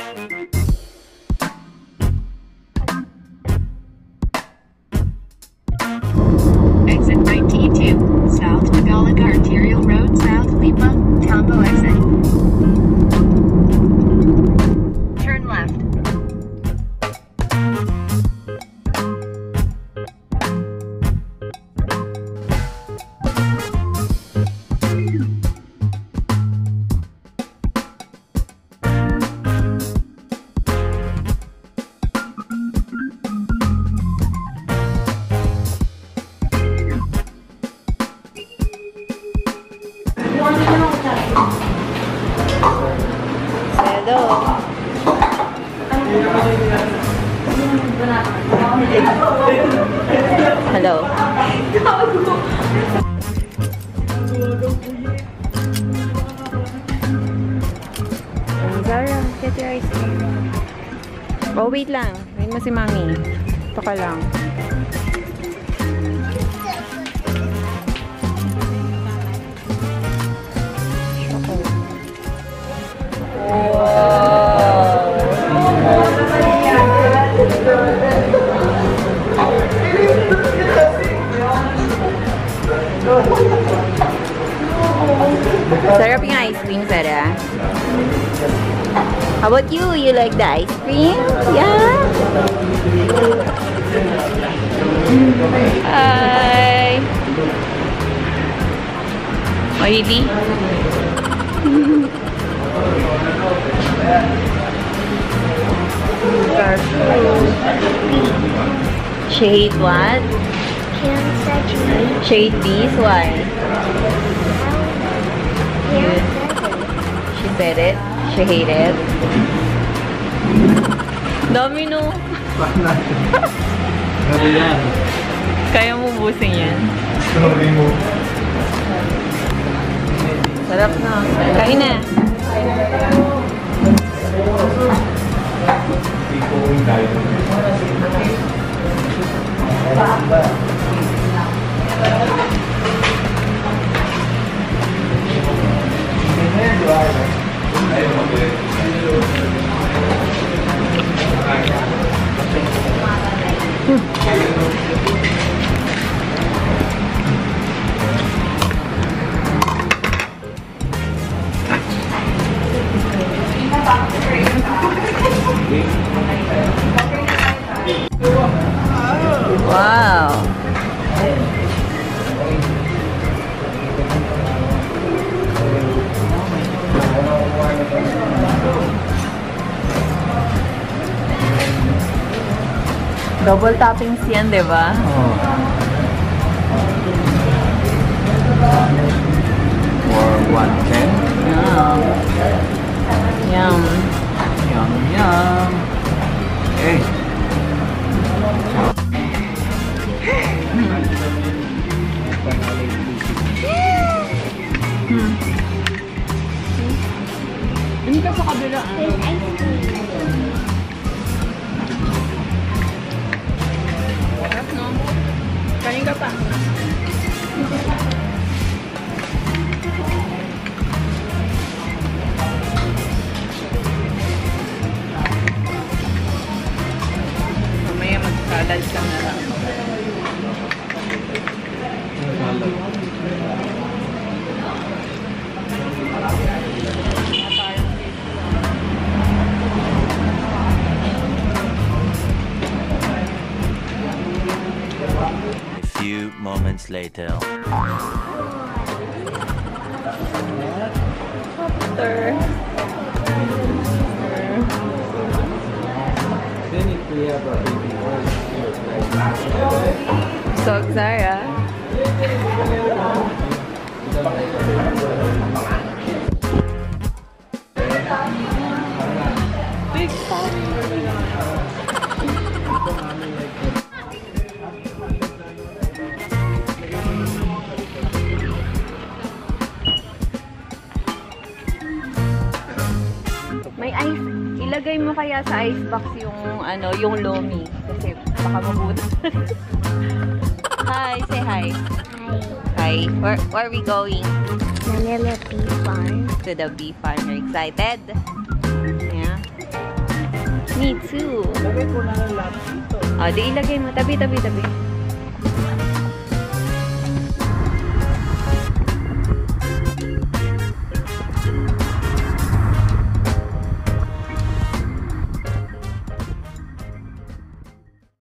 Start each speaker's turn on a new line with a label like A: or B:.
A: Exit 92, South Tagalog Arterial Road, South Lipa, Tambo exit. Turn left.
B: Hello. Zara, get your ice cream. Oh, wait lang. Wait mo si Mami. Ito ka lang. Sarap yung ice cream, Sarah. How about you? You like the ice cream? Yeah? Hi! Really? She hate what? She hate these? Why? She said it. She hate it. Dami no. Kaya mo busin yan. Sarap na. Kain na. Wow. Double toppings yan, di ba?
C: Oh. For 110.
B: Yum. Yum.
C: Yum, yum. Okay.
B: Hindi ka sa kabila. Kain ka pa. Mamaya mag-salad ka na lang.
D: Few moments later.
B: So, Zara. Big may ice. Ilagay mo kaya sa ice box yung ano, yung LOMI kasi baka mabutas. Hi, say hi. Hi. Where are we going?
E: Milea Bee Farm.
B: To the bee farm. You're excited? Yeah. Me too.
E: Lagay ko na lang lahat dito.
B: Di ilagay mo. Tabi.